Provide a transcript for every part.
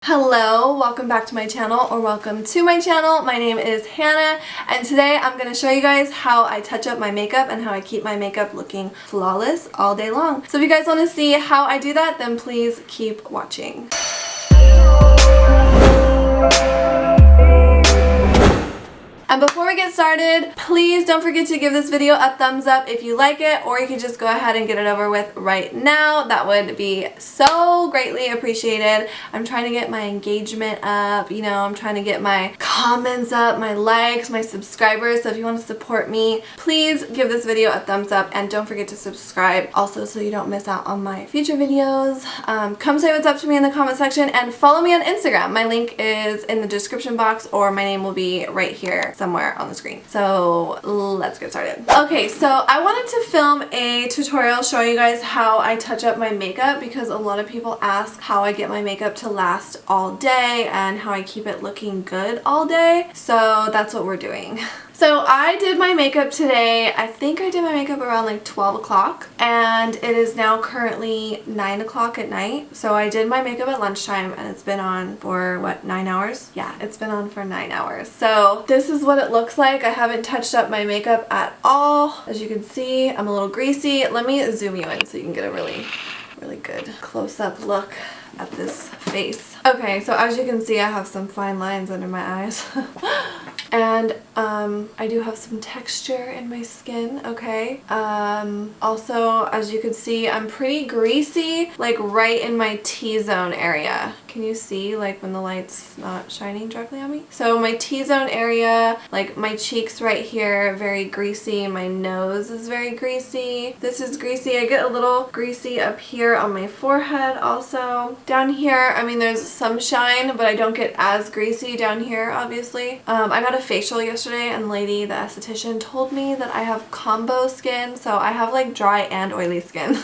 Hello, welcome back to my channel, or welcome to my channel. My name is Hannah, and today I'm going to show you guys how I touch up my makeup and how I keep my makeup looking flawless all day long. So if you guys want to see how I do that, then please keep watching. And before we get started, please don't forget to give this video a thumbs up if you like it, or you can just go ahead and get it over with right now. That would be so greatly appreciated. I'm trying to get my engagement up, you know, I'm trying to get my comments up, my likes, my subscribers. So if you want to support me, please give this video a thumbs up and don't forget to subscribe also so you don't miss out on my future videos. Come say what's up to me in the comment section and follow me on Instagram. My link is in the description box, or my name will be right here somewhere on the screen. So let's get started. Okay, so I wanted to film a tutorial showing you guys how I touch up my makeup, because a lot of people ask how I get my makeup to last all day and how I keep it looking good all day. So that's what we're doing. So I did my makeup today. I think I did my makeup around like 12 o'clock, and it is now currently 9 o'clock at night. So I did my makeup at lunchtime and it's been on for what, 9 hours? Yeah, it's been on for 9 hours. So this is what it looks like. I haven't touched up my makeup at all. As you can see, I'm a little greasy. Let me zoom you in so you can get a really good close-up look at this face. Okay, so as you can see, I have some fine lines under my eyes. And I do have some texture in my skin, okay? Also, as you can see, I'm pretty greasy, like right in my T-zone area. Can you see, like, when the light's not shining directly on me? So my T-zone area, like my cheeks right here, very greasy. My nose is very greasy. This is greasy. I get a little greasy up here on my forehead also. Down here, I mean, there's some shine, but I don't get as greasy down here, obviously. I got a facial yesterday, and the lady, the esthetician, told me that I have combo skin, so I have like dry and oily skin.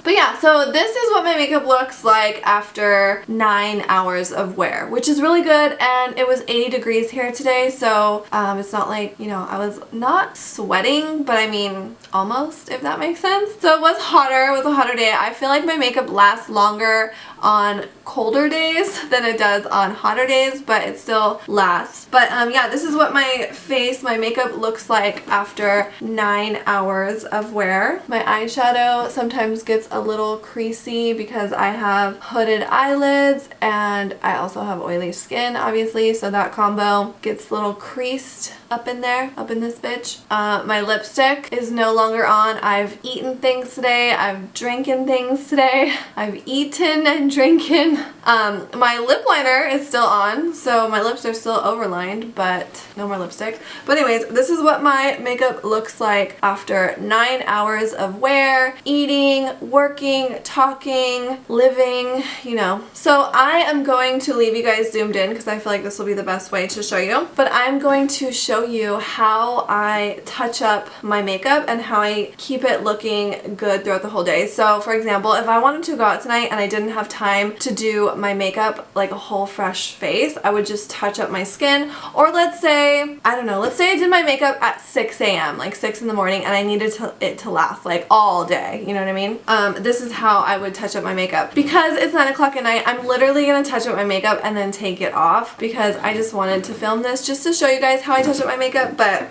But yeah, so this is what my makeup looks like after 9 hours of wear, which is really good. And it was 80 degrees here today, so it's not like, you know, I was not sweating, but I mean almost, if that makes sense. So it was hotter. It was a hotter day. I feel like my makeup lasts longer on colder days than it does on hotter days, but it still lasts. But yeah, this is what my face, my makeup looks like after 9 hours of wear. My eyeshadow sometimes gets a little creasy because I have hooded eyelids and I also have oily skin, obviously, so that combo gets a little creased up in there, up in this bitch. My lipstick is no longer on. I've eaten things today. I've drinking things today. I've eaten and drinking. My lip liner is still on, so my lips are still overlined, but no more lipstick. But anyways, this is what my makeup looks like after 9 hours of wear, eating, working, talking, living, you know. So I am going to leave you guys zoomed in because I feel like this will be the best way to show you. But I'm going to show you how I touch up my makeup and how I keep it looking good throughout the whole day. So for example, if I wanted to go out tonight and I didn't have time to do my makeup like a whole fresh face, I would just touch up my skin. Or let's say, I don't know, let's say I did my makeup at 6 a.m., like 6 in the morning, and I needed it to last like all day, you know what I mean? This is how I would touch up my makeup. Because it's 9 o'clock at night, I'm literally gonna touch up my makeup and then take it off, because I just wanted to film this just to show you guys how I touch up my makeup, but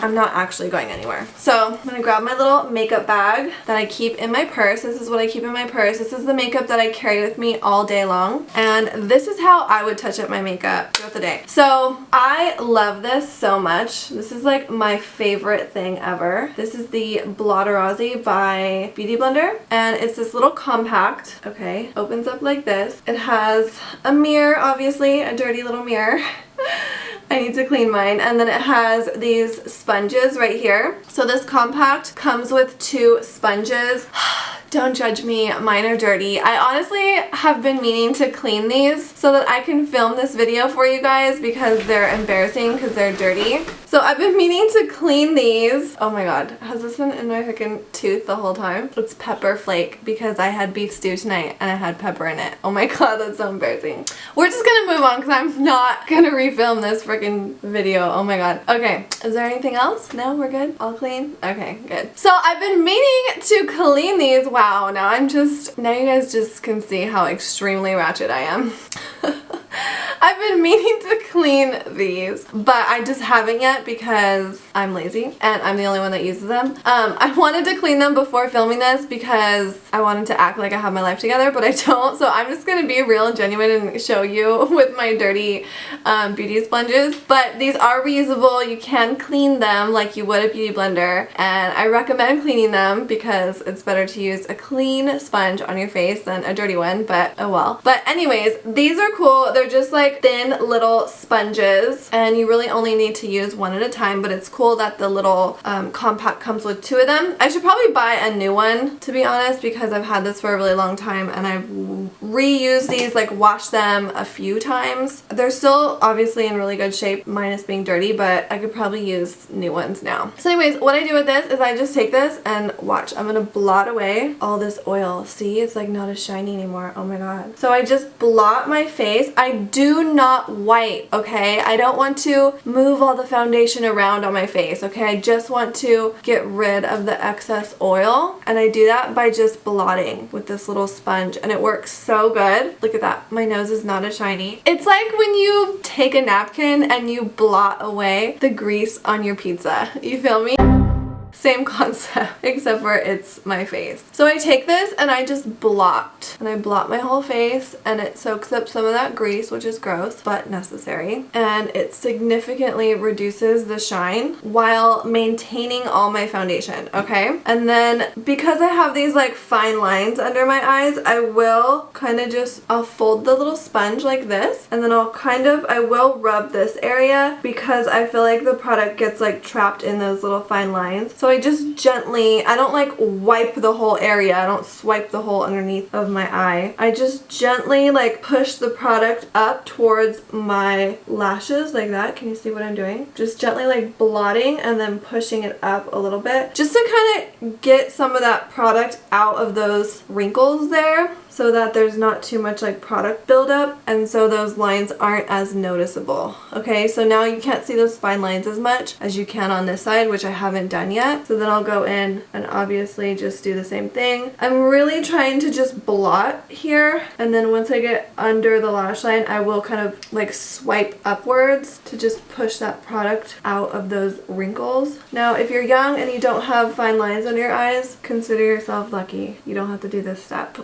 I'm not actually going anywhere. So I'm gonna grab my little makeup bag that I keep in my purse. This is what I keep in my purse. This is the makeup that I carry with me all day long. And this is how I would touch up my makeup throughout the day. So I love this so much. This is like my favorite thing ever. This is the Blotterazzi by Beauty Blender. And it's this little compact, okay, opens up like this. It has a mirror, obviously, a dirty little mirror. I need to clean mine. And then it has these sponges right here. So this compact comes with 2 sponges. Don't judge me, mine are dirty. I honestly have been meaning to clean these so that I can film this video for you guys, because they're embarrassing because they're dirty. So I've been meaning to clean these. Oh my god, has this been in my freaking tooth the whole time? It's pepper flake because I had beef stew tonight and I had pepper in it. Oh my god, that's so embarrassing. We're just gonna move on because I'm not gonna refilm this freaking video. Oh my god. Okay, is there anything else? No, we're good? All clean? Okay, good. So I've been meaning to clean these. Wow, now you guys just can see how extremely ratchet I am. I've been meaning to clean these, but I just haven't yet because I'm lazy and I'm the only one that uses them. I wanted to clean them before filming this because I wanted to act like I have my life together, but I don't. So I'm just gonna be real and genuine and show you with my dirty beauty sponges. But these are reusable. You can clean them like you would a beauty blender, and I recommend cleaning them because it's better to use a clean sponge on your face than a dirty one, but oh well. But anyways, these are cool. They're just like thin little sponges and you really only need to use one at a time, but it's cool that the little compact comes with 2 of them. I should probably buy a new one, to be honest, because I've had this for a really long time and I've reused these, like washed them a few times. They're still obviously in really good shape minus being dirty, but I could probably use new ones now. So anyways, what I do with this is I just take this and watch. I'm gonna blot away all this oil. See, it's like not as shiny anymore. Oh my god. So I just blot my face. I do not wipe, okay? I don't want to move all the foundation around on my face, okay? I just want to get rid of the excess oil, and I do that by just blotting with this little sponge, and it works so good. Look at that. My nose is not as shiny. It's like when you take a napkin and you blot away the grease on your pizza. You feel me? Same concept, except for it's my face. So I take this and I just blot. And I blot my whole face and it soaks up some of that grease, which is gross, but necessary. And it significantly reduces the shine while maintaining all my foundation, okay? And then because I have these like fine lines under my eyes, I will kind of just, I'll fold the little sponge like this, and then I will rub this area because I feel like the product gets like trapped in those little fine lines. So I just gently, I don't like wipe the whole area, I don't swipe the whole underneath of my eye. I just gently like push the product up towards my lashes like that. Can you see what I'm doing? Just gently like blotting and then pushing it up a little bit just to kind of get some of that product out of those wrinkles there, so that there's not too much like product buildup, and so those lines aren't as noticeable. Okay, so now you can't see those fine lines as much as you can on this side, which I haven't done yet. So then I'll go in and obviously just do the same thing. I'm really trying to just blot here, and then once I get under the lash line, I will kind of like swipe upwards to just push that product out of those wrinkles. Now, if you're young and you don't have fine lines under your eyes, consider yourself lucky. You don't have to do this step.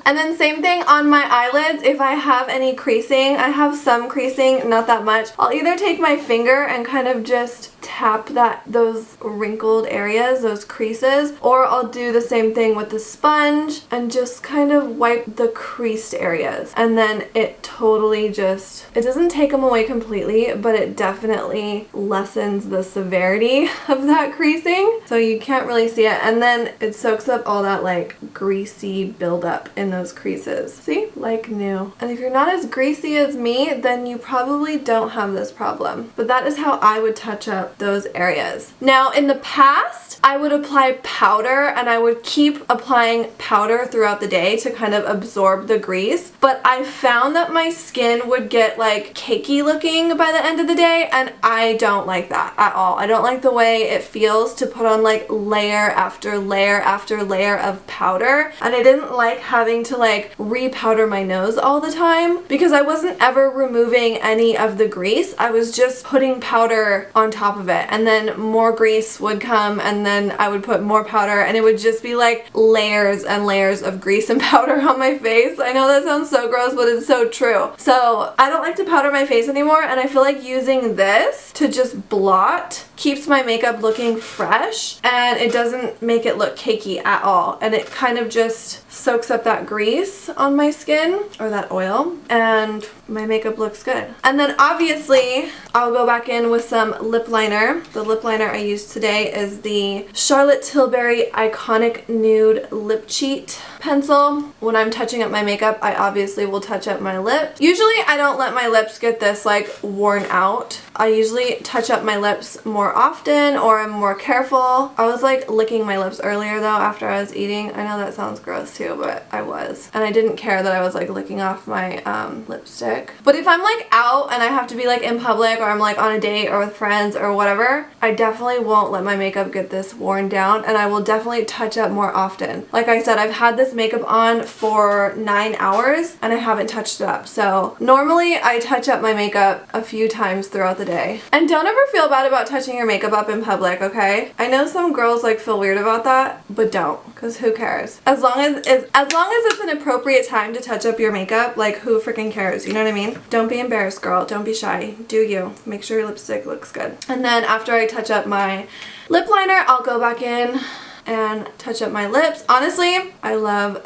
And then same thing on my eyelids. If I have any creasing, I have some creasing, not that much, I'll either take my finger and kind of just tap those wrinkled areas, those creases, or I'll do the same thing with the sponge and just kind of wipe the creased areas. And then it totally just, it doesn't take them away completely, but it definitely lessens the severity of that creasing, so you can't really see it. And then it soaks up all that like greasy buildup in those creases. See? Like new. And if you're not as greasy as me, then you probably don't have this problem. But that is how I would touch up those areas. Now, in the past, I would apply powder, and I would keep applying powder throughout the day to kind of absorb the grease, but I found that my skin would get like cakey looking by the end of the day, and I don't like that at all. I don't like the way it feels to put on like layer after layer after layer of powder, and I didn't like having to like re-powder my nose all the time because I wasn't ever removing any of the grease. I was just putting powder on top of it, and then more grease would come, and then I would put more powder, and it would just be like layers and layers of grease and powder on my face. I know that sounds so gross, but it's so true. So I don't like to powder my face anymore, and I feel like using this to just blot keeps my makeup looking fresh, and it doesn't make it look cakey at all, and it kind of just soaks up that grease on my skin, or that oil, and my makeup looks good. And then obviously I'll go back in with some lip liner. The lip liner I used today is the Charlotte Tilbury Iconic Nude Lip Cheat pencil. When I'm touching up my makeup, I obviously will touch up my lip. Usually I don't let my lips get this like worn out. I usually touch up my lips more often, or I'm more careful. I was like licking my lips earlier though after I was eating. I know that sounds gross too, but I was. And I didn't care that I was like licking off my lipstick. But if I'm like out and I have to be like in public, or I'm like on a date or with friends or whatever, I definitely won't let my makeup get this worn down, and I will definitely touch up more often. Like I said, I've had this makeup on for 9 hours and I haven't touched it up. So normally I touch up my makeup a few times throughout the day. And don't ever feel bad about touching your makeup up in public, okay? I know some girls like feel weird about that, but don't, because who cares? As long as it's an appropriate time to touch up your makeup, like who freaking cares? You know what I mean? Don't be embarrassed, girl. Don't be shy. Do you. Make sure your lipstick looks good. And then after I touch up my lip liner, I'll go back in and touch up my lips. Honestly, I love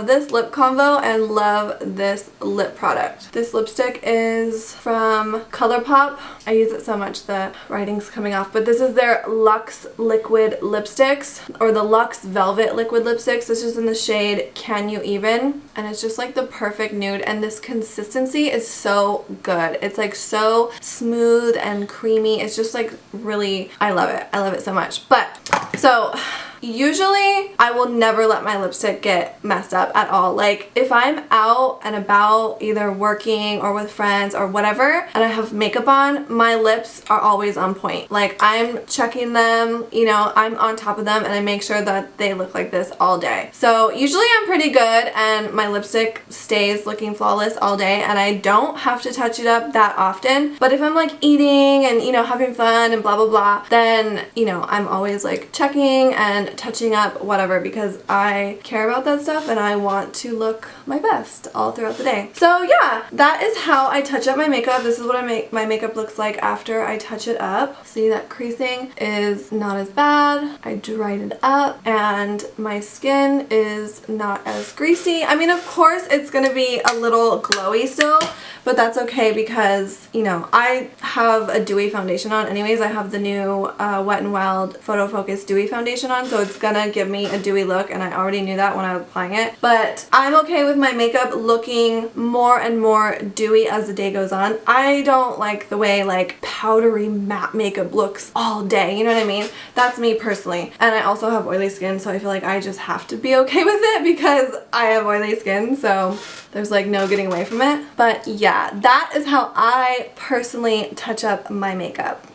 this lip combo and love this lip product. This lipstick is from ColourPop. I use it so much the writing's coming off, but this is their Luxe Liquid Lipsticks, or the Luxe Velvet Liquid Lipsticks. This is in the shade Can You Even? And it's just like the perfect nude, and this consistency is so good. It's like so smooth and creamy. It's just like really, I love it. I love it so much. But so usually I will never let my lipstick get messed up at all. Like if I'm out and about, either working or with friends or whatever, and I have makeup on, my lips are always on point. Like I'm checking them, you know, I'm on top of them, and I make sure that they look like this all day. So usually I'm pretty good and my lipstick stays looking flawless all day, and I don't have to touch it up that often. But if I'm like eating and, you know, having fun and blah blah blah, then, you know, I'm always like checking and touching up whatever, because I care about that stuff and I want to look my best all throughout the day. So yeah, that is how I touch up my makeup. This is what my makeup looks like after I touch it up. See, that creasing is not as bad. I dried it up and my skin is not as greasy. I mean, of course it's gonna be a little glowy still, but that's okay because, you know, I have a dewy foundation on anyways. I have the new Wet n Wild Photo Focus Dewy Foundation on, so it's gonna give me a dewy look, and I already knew that when I was applying it. But I'm okay with my makeup looking more and more dewy as the day goes on. I don't like the way like powdery matte makeup looks all day, you know what I mean? That's me personally. And I also have oily skin, so I feel like I just have to be okay with it because I have oily skin, so there's like no getting away from it. But yeah, that is how I personally touch up my makeup.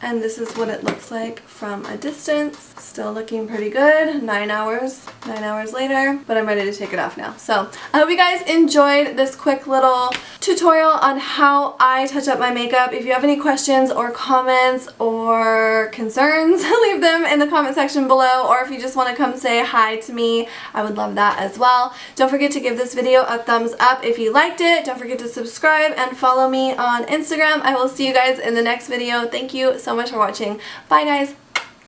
And this is what it looks like from a distance. Still looking pretty good. 9 hours later, but I'm ready to take it off now. So I hope you guys enjoyed this quick little tutorial on how I touch up my makeup. If you have any questions or comments or concerns, leave them in the comment section below, or if you just want to come say hi to me, I would love that as well. Don't forget to give this video a thumbs up if you liked it. Don't forget to subscribe and follow me on Instagram. I will see you guys in the next video. Thank you so much for watching. Bye guys.